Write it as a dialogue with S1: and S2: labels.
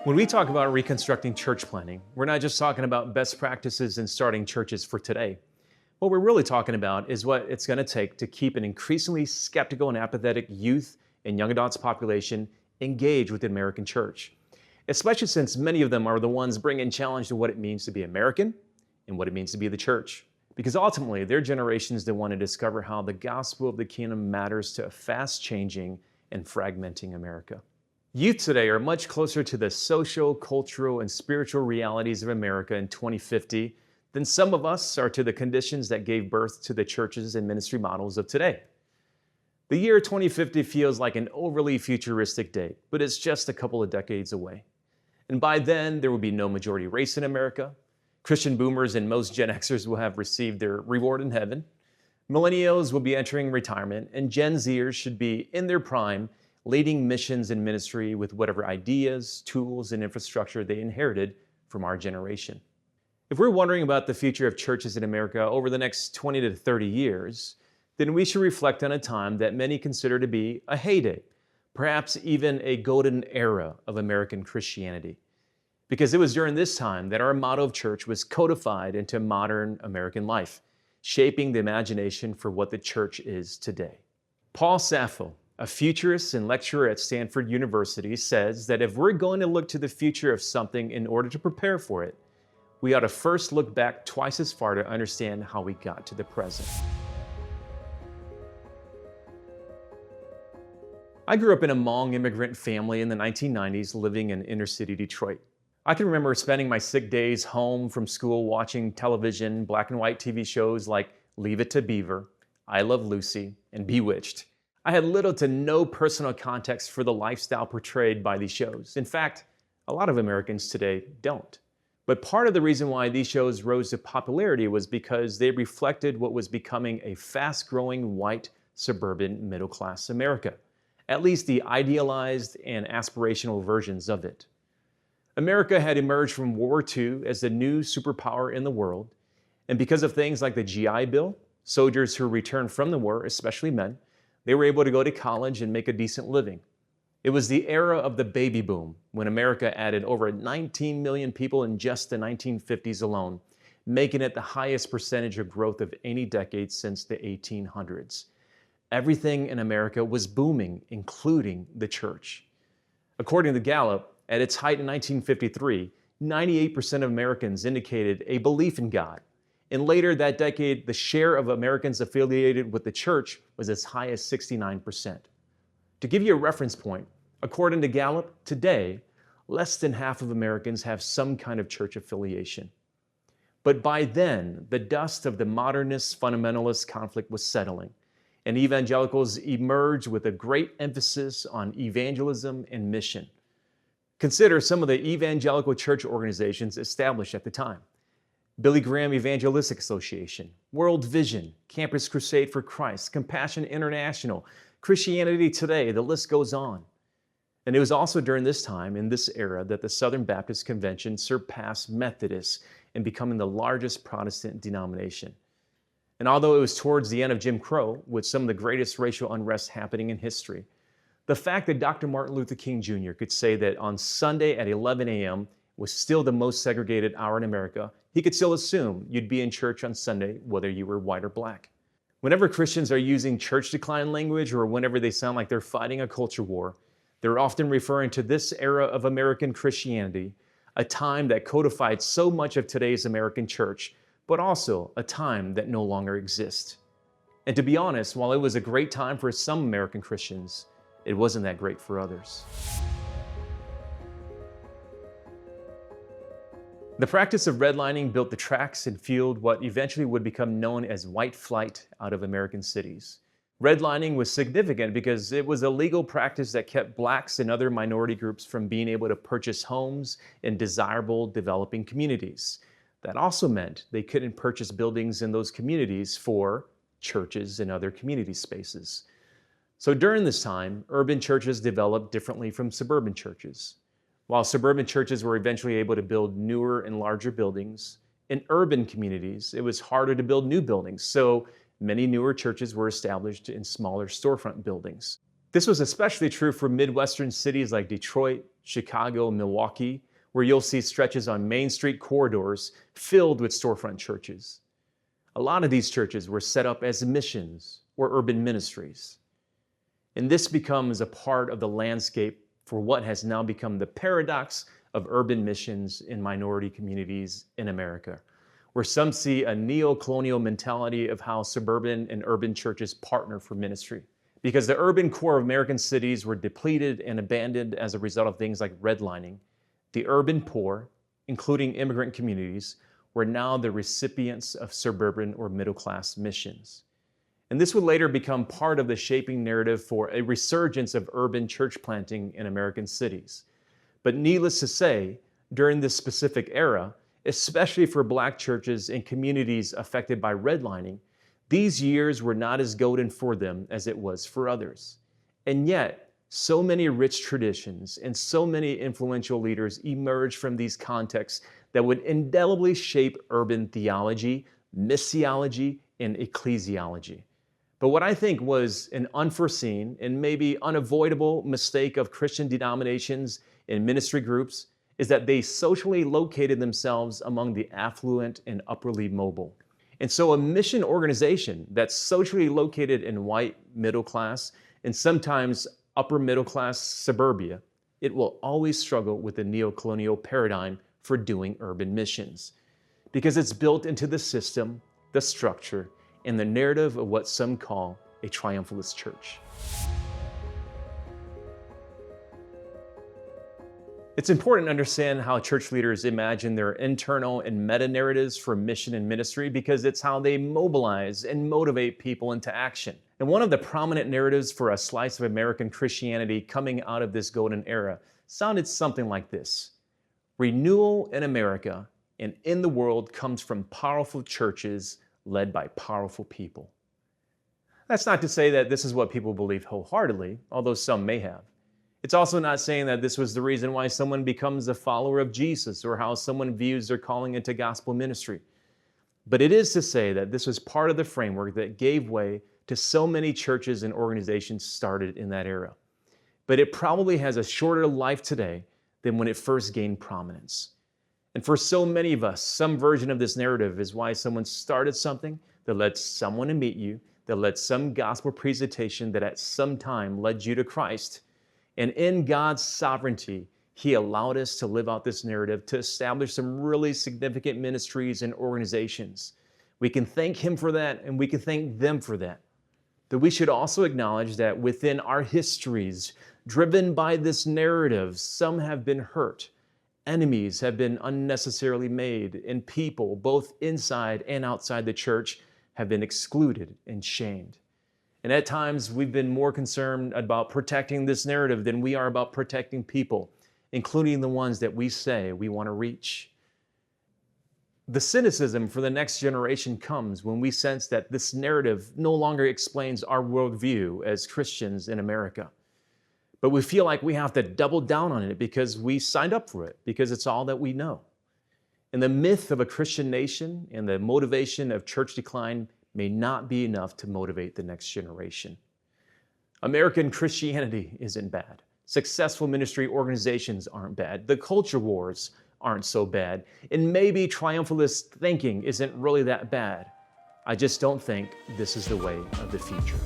S1: When we talk about reconstructing church planning, we're not just talking about best practices in starting churches for today. What we're really talking about is what it's going to take to keep an increasingly skeptical and apathetic youth and young adults population engaged with the American church, especially since many of them are the ones bringing challenge to what it means to be American and what it means to be the church. Because ultimately, they're generations that want to discover how the gospel of the kingdom matters to a fast-changing and fragmenting America. Youth today are much closer to the social, cultural, and spiritual realities of America in 2050 than some of us are to the conditions that gave birth to the churches and ministry models of today. The year 2050 feels like an overly futuristic date, but it's just a couple of decades away. And by then, there will be no majority race in America. Christian boomers and most Gen Xers will have received their reward in heaven. Millennials will be entering retirement, and Gen Zers should be in their prime, leading missions and ministry with whatever ideas, tools, and infrastructure they inherited from our generation. If we're wondering about the future of churches in America over the next 20 to 30 years, then we should reflect on a time that many consider to be a heyday, perhaps even a golden era of American Christianity. Because it was during this time that our motto of church was codified into modern American life, shaping the imagination for what the church is today. Paul Sappho, a futurist and lecturer at Stanford University, says that if we're going to look to the future of something in order to prepare for it, we ought to first look back twice as far to understand how we got to the present. I grew up in a Hmong immigrant family in the 1990s living in inner city Detroit. I can remember spending my sick days home from school watching television, black and white TV shows like Leave It to Beaver, I Love Lucy, and Bewitched. I had little to no personal context for the lifestyle portrayed by these shows. In fact, a lot of Americans today don't. But part of the reason why these shows rose to popularity was because they reflected what was becoming a fast-growing white suburban middle-class America, at least the idealized and aspirational versions of it. America had emerged from World War II as the new superpower in the world, and because of things like the GI Bill, soldiers who returned from the war, especially men, they were able to go to college and make a decent living. It was the era of the baby boom, when America added over 19 million people in just the 1950s alone, making it the highest percentage of growth of any decade since the 1800s. Everything in America was booming, including the church. According to Gallup, at its height in 1953, 98% of Americans indicated a belief in God. And later that decade, the share of Americans affiliated with the church was as high as 69%. To give you a reference point, according to Gallup, today, less than half of Americans have some kind of church affiliation. But by then, the dust of the modernist fundamentalist conflict was settling, and evangelicals emerged with a great emphasis on evangelism and mission. Consider some of the evangelical church organizations established at the time: Billy Graham Evangelistic Association, World Vision, Campus Crusade for Christ, Compassion International, Christianity Today, the list goes on. And it was also during this time, in this era, that the Southern Baptist Convention surpassed Methodists in becoming the largest Protestant denomination. And although it was towards the end of Jim Crow, with some of the greatest racial unrest happening in history, the fact that Dr. Martin Luther King Jr. could say that on Sunday at 11 a.m. was still the most segregated hour in America, he could still assume you'd be in church on Sunday whether you were white or black. Whenever Christians are using church decline language, or whenever they sound like they're fighting a culture war, they're often referring to this era of American Christianity, a time that codified so much of today's American church, but also a time that no longer exists. And to be honest, while it was a great time for some American Christians, it wasn't that great for others. The practice of redlining built the tracks and fueled what eventually would become known as white flight out of American cities. Redlining was significant because it was a legal practice that kept blacks and other minority groups from being able to purchase homes in desirable developing communities. That also meant they couldn't purchase buildings in those communities for churches and other community spaces. So during this time, urban churches developed differently from suburban churches. While suburban churches were eventually able to build newer and larger buildings, in urban communities, it was harder to build new buildings, so many newer churches were established in smaller storefront buildings. This was especially true for Midwestern cities like Detroit, Chicago, and Milwaukee, where you'll see stretches on Main Street corridors filled with storefront churches. A lot of these churches were set up as missions or urban ministries. And this becomes a part of the landscape for what has now become the paradox of urban missions in minority communities in America, where some see a neo-colonial mentality of how suburban and urban churches partner for ministry. Because the urban core of American cities were depleted and abandoned as a result of things like redlining, the urban poor, including immigrant communities, were now the recipients of suburban or middle-class missions. And this would later become part of the shaping narrative for a resurgence of urban church planting in American cities. But needless to say, during this specific era, especially for Black churches in communities affected by redlining, these years were not as golden for them as it was for others. And yet, so many rich traditions and so many influential leaders emerged from these contexts that would indelibly shape urban theology, missiology, and ecclesiology. But what I think was an unforeseen and maybe unavoidable mistake of Christian denominations and ministry groups is that they socially located themselves among the affluent and upperly mobile. And so a mission organization that's socially located in white middle class and sometimes upper middle class suburbia, it will always struggle with the neo-colonial paradigm for doing urban missions because it's built into the system, the structure, and the narrative of what some call a triumphalist church. It's important to understand how church leaders imagine their internal and meta-narratives for mission and ministry because it's how they mobilize and motivate people into action. And one of the prominent narratives for a slice of American Christianity coming out of this golden era sounded something like this: renewal in America and in the world comes from powerful churches led by powerful people. That's not to say that this is what people believe wholeheartedly, although some may have. It's also not saying that this was the reason why someone becomes a follower of Jesus or how someone views their calling into gospel ministry. But it is to say that this was part of the framework that gave way to so many churches and organizations started in that era. But it probably has a shorter life today than when it first gained prominence. And for so many of us, some version of this narrative is why someone started something that led someone to meet you, that led some gospel presentation that at some time led you to Christ. And in God's sovereignty, He allowed us to live out this narrative to establish some really significant ministries and organizations. We can thank Him for that, and we can thank them for that. But we should also acknowledge that within our histories, driven by this narrative, some have been hurt. Enemies have been unnecessarily made, and people, both inside and outside the church, have been excluded and shamed. And at times, we've been more concerned about protecting this narrative than we are about protecting people, including the ones that we say we want to reach. The cynicism for the next generation comes when we sense that this narrative no longer explains our worldview as Christians in America. But we feel like we have to double down on it because we signed up for it, because it's all that we know. And the myth of a Christian nation and the motivation of church decline may not be enough to motivate the next generation. American Christianity isn't bad. Successful ministry organizations aren't bad. The culture wars aren't so bad. And maybe triumphalist thinking isn't really that bad. I just don't think this is the way of the future.